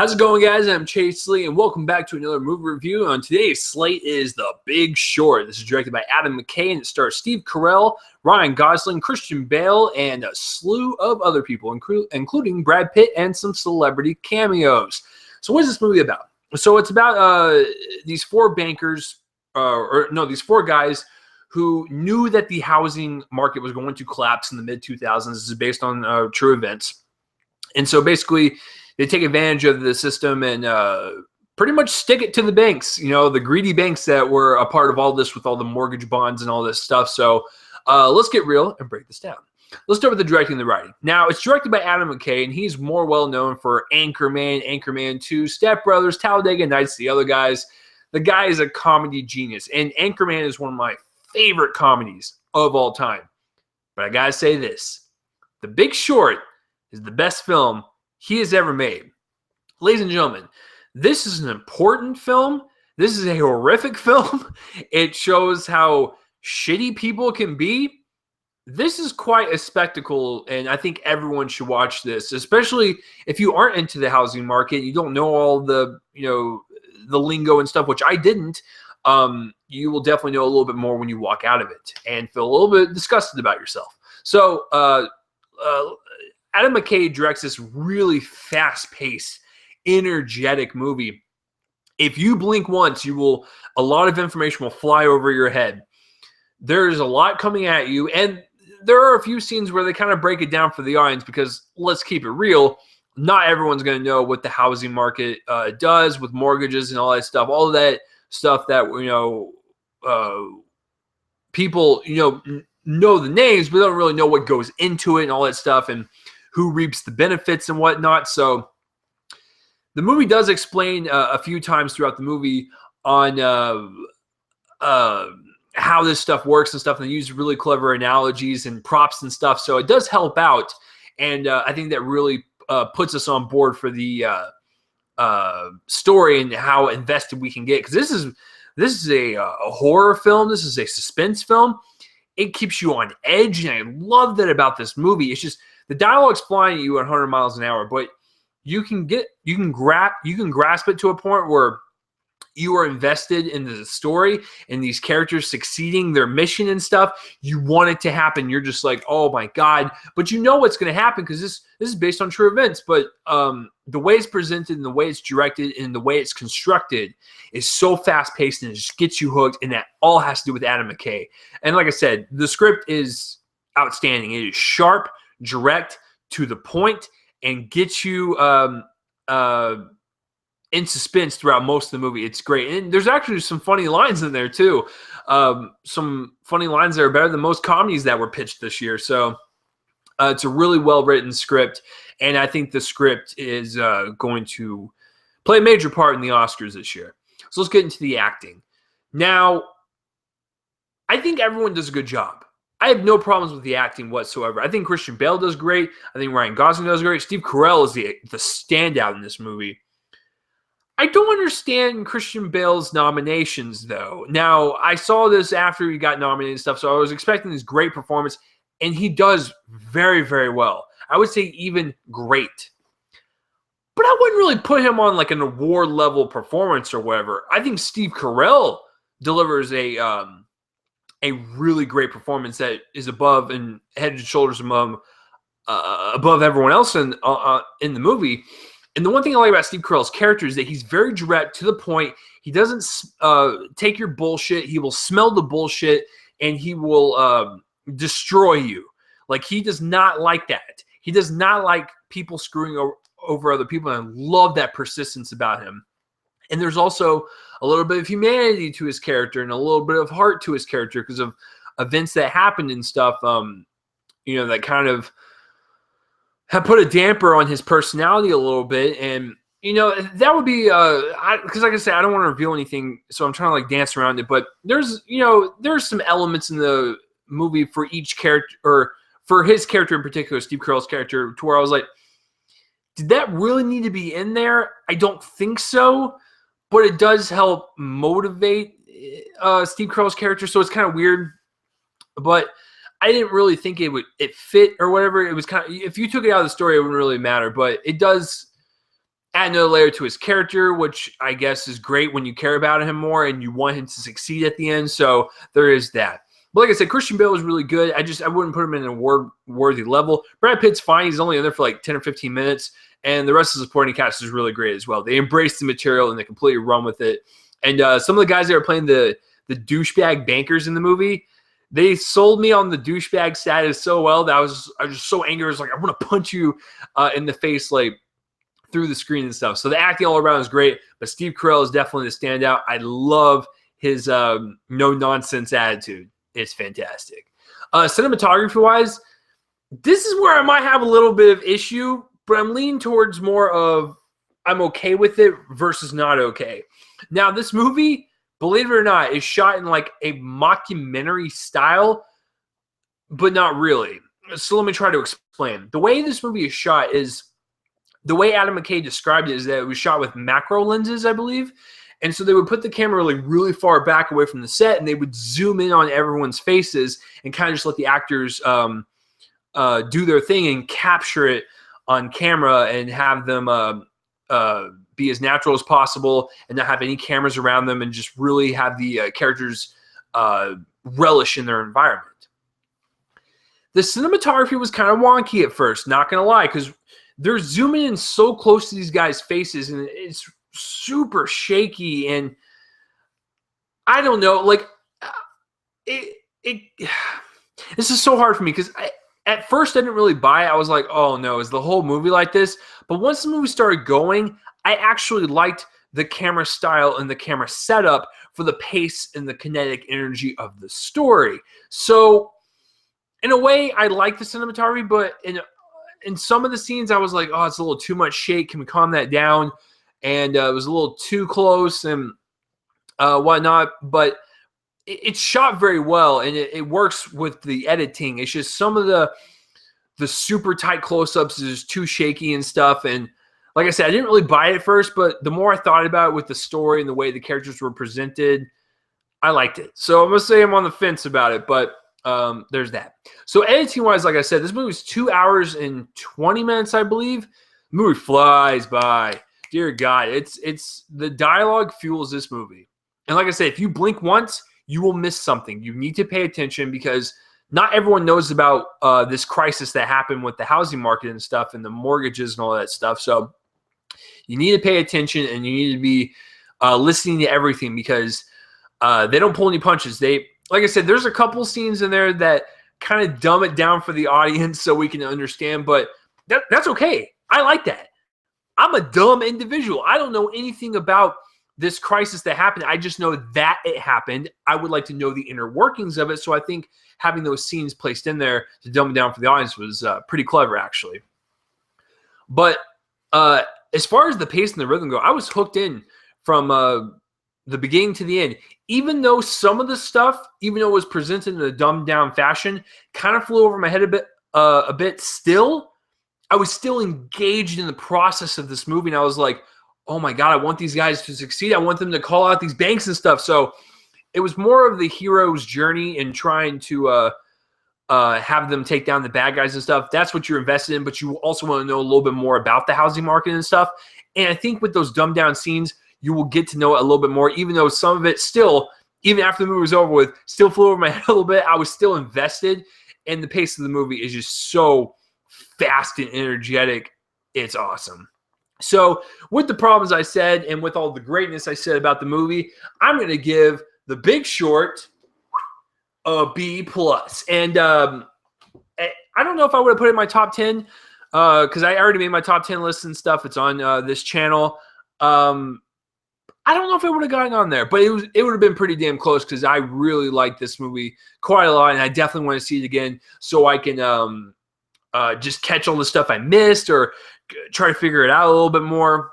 How's it going, guys? I'm Chase Lee, and welcome back to another movie review. On today's slate is The Big Short. This is directed by Adam McKay, and it stars Steve Carell, Ryan Gosling, Christian Bale, and a slew of other people, including Brad Pitt and some celebrity cameos. So what is this movie about? So it's about these four guys who knew that the housing market was going to collapse in the mid-2000s. This is based on true events. And so basically, they take advantage of the system and pretty much stick it to the banks, the greedy banks that were a part of all this with all the mortgage bonds and all this stuff. So let's get real and break this down. Let's start with the directing and the writing. Now, it's directed by Adam McKay, and he's more well-known for Anchorman, Anchorman 2, Step Brothers, Talladega Nights, the other guys. The guy is a comedy genius, and Anchorman is one of my favorite comedies of all time. But I gotta say this. The Big Short is the best film he has ever made. Ladies and gentlemen, this is an important film. This is a horrific film. It shows how shitty people can be. This is quite a spectacle, and I think everyone should watch this, especially if you aren't into the housing market. You don't know all the, the lingo and stuff, which I didn't. You will definitely know a little bit more when you walk out of it and feel a little bit disgusted about yourself. So, Adam McKay directs this really fast-paced, energetic movie. If you blink once, a lot of information will fly over your head. There's a lot coming at you, and there are a few scenes where they kind of break it down for the audience because, let's keep it real, not everyone's going to know what the housing market does with mortgages and all that stuff. All of that stuff that, people, know the names, but don't really know what goes into it and all that stuff, and who reaps the benefits and whatnot. So the movie does explain a few times throughout the movie on how this stuff works and stuff, and they use really clever analogies and props and stuff. So it does help out, and I think that really puts us on board for the story and how invested we can get. Because this is a horror film. This is a suspense film. It keeps you on edge, and I love that about this movie. It's just the dialogue's flying at you at 100 miles an hour, but you can grasp it to a point where you are invested in the story and these characters succeeding their mission and stuff. You want it to happen. You're just like, oh my God, but you know what's going to happen because this is based on true events. But the way it's presented and the way it's directed and the way it's constructed is so fast paced and it just gets you hooked. And that all has to do with Adam McKay. And like I said, the script is outstanding. It is sharp, direct, to the point, and gets you in suspense throughout most of the movie. It's great. And there's actually some funny lines in there too. Some funny lines that are better than most comedies that were pitched this year. So it's a really well-written script, and I think the script is going to play a major part in the Oscars this year. So let's get into the acting. Now, I think everyone does a good job. I have no problems with the acting whatsoever. I think Christian Bale does great. I think Ryan Gosling does great. Steve Carell is the standout in this movie. I don't understand Christian Bale's nominations, though. Now, I saw this after he got nominated and stuff, so I was expecting this great performance, and he does very, very well. I would say even great. But I wouldn't really put him on like an award-level performance or whatever. I think Steve Carell delivers a really great performance that is above and head and shoulders above everyone else in the movie. And the one thing I like about Steve Carell's character is that he's very direct, to the point. He doesn't take your bullshit. He will smell the bullshit, and he will destroy you. Like, he does not like that. He does not like people screwing over other people, and I love that persistence about him. And there's also a little bit of humanity to his character and a little bit of heart to his character because of events that happened and stuff, that kind of have put a damper on his personality a little bit. And, that would be, because like I said, I don't want to reveal anything, so I'm trying to like dance around it. But there's some elements in the movie for each character, or for his character in particular, Steve Carell's character, to where I was like, did that really need to be in there? I don't think so. But it does help motivate Steve Carell's character, so it's kind of weird. But I didn't really think it fit or whatever. It was kind of, if you took it out of the story, it wouldn't really matter. But it does add another layer to his character, which I guess is great when you care about him more and you want him to succeed at the end. So there is that. But like I said, Christian Bale is really good. I wouldn't put him in an award-worthy level. Brad Pitt's fine. He's only in there for like 10 or 15 minutes. And the rest of the supporting cast is really great as well. They embrace the material and they completely run with it. And some of the guys that are playing the douchebag bankers in the movie, they sold me on the douchebag status so well that I was just so angry. I was like, I want to punch you in the face, like, through the screen and stuff. So the acting all around is great, but Steve Carell is definitely the standout. I love his no-nonsense attitude. It's fantastic. Cinematography-wise, this is where I might have a little bit of issue, but I'm leaning towards more of I'm okay with it versus not okay. Now, this movie, believe it or not, is shot in like a mockumentary style, but not really. So let me try to explain. The way this movie is shot is the way Adam McKay described it is that it was shot with macro lenses, I believe. And so they would put the camera like really far back away from the set, and they would zoom in on everyone's faces and kind of just let the actors do their thing and capture it on camera and have them be as natural as possible and not have any cameras around them and just really have the characters relish in their environment. The cinematography was kind of wonky at first, not going to lie, because they're zooming in so close to these guys' faces, and it's super shaky, and I don't know, like, this is so hard for me, because at first I didn't really buy it. I was like, oh no, is the whole movie like this? But once the movie started going, I actually liked the camera style and the camera setup for the pace and the kinetic energy of the story. So in a way, I like the cinematography, but in some of the scenes, I was like, oh, it's a little too much shake. Can we calm that down? And it was a little too close and whatnot. But it's shot very well, and it works with the editing. It's just some of the super tight close-ups is too shaky and stuff. And like I said, I didn't really buy it at first, but the more I thought about it with the story and the way the characters were presented, I liked it. So I'm going to say I'm on the fence about it, but there's that. So editing-wise, like I said, this movie is 2 hours and 20 minutes, I believe. The movie flies by. Dear God, it's the dialogue fuels this movie. And like I said, if you blink once, you will miss something. You need to pay attention because not everyone knows about this crisis that happened with the housing market and stuff and the mortgages and all that stuff. So you need to pay attention and you need to be listening to everything because they don't pull any punches. Like I said, there's a couple scenes in there that kind of dumb it down for the audience so we can understand, but that's okay. I like that. I'm a dumb individual. I don't know anything about this crisis that happened. I just know that it happened. I would like to know the inner workings of it, so I think having those scenes placed in there to dumb it down for the audience was pretty clever, actually. But as far as the pace and the rhythm go, I was hooked in from the beginning to the end. Even though some of the stuff, even though it was presented in a dumbed down fashion, kind of flew over my head a bit still, I was still engaged in the process of this movie. And I was like, oh my God, I want these guys to succeed. I want them to call out these banks and stuff. So it was more of the hero's journey in trying to have them take down the bad guys and stuff. That's what you're invested in, but you also want to know a little bit more about the housing market and stuff. And I think with those dumbed down scenes, you will get to know it a little bit more, even though some of it still, even after the movie was over with, still flew over my head a little bit. I was still invested, and the pace of the movie is just so fast and energetic. It's awesome. So with the problems I said and with all the greatness I said about the movie, I'm going to give The Big Short a B+. And I don't know if I would have put it in my top 10 because I already made my top 10 list and stuff. It's on this channel. I don't know if it would have gotten on there, but it would have been pretty damn close because I really like this movie quite a lot, and I definitely want to see it again so I can just catch all the stuff I missed or try to figure it out a little bit more.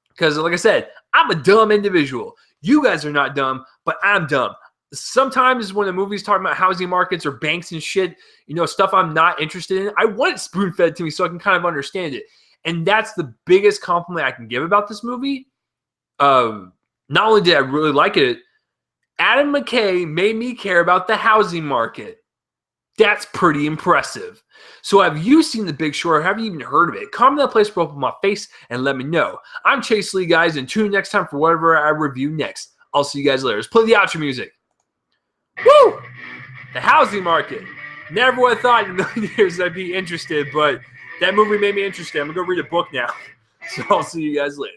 Because, like I said, I'm a dumb individual. You guys are not dumb, but I'm dumb. Sometimes when a movie's talking about housing markets or banks and shit, stuff I'm not interested in, I want it spoon-fed to me so I can kind of understand it. And that's the biggest compliment I can give about this movie. Not only did I really like it, Adam McKay made me care about the housing market. That's pretty impressive. So have you seen The Big Short, or have you even heard of it? Comment in the place below my face and let me know. I'm Chase Lee, guys, and tune in next time for whatever I review next. I'll see you guys later. Let's play the outro music. Woo! The housing market. Never would have thought in a million years I'd be interested, but that movie made me interested. I'm going to go read a book now. So I'll see you guys later.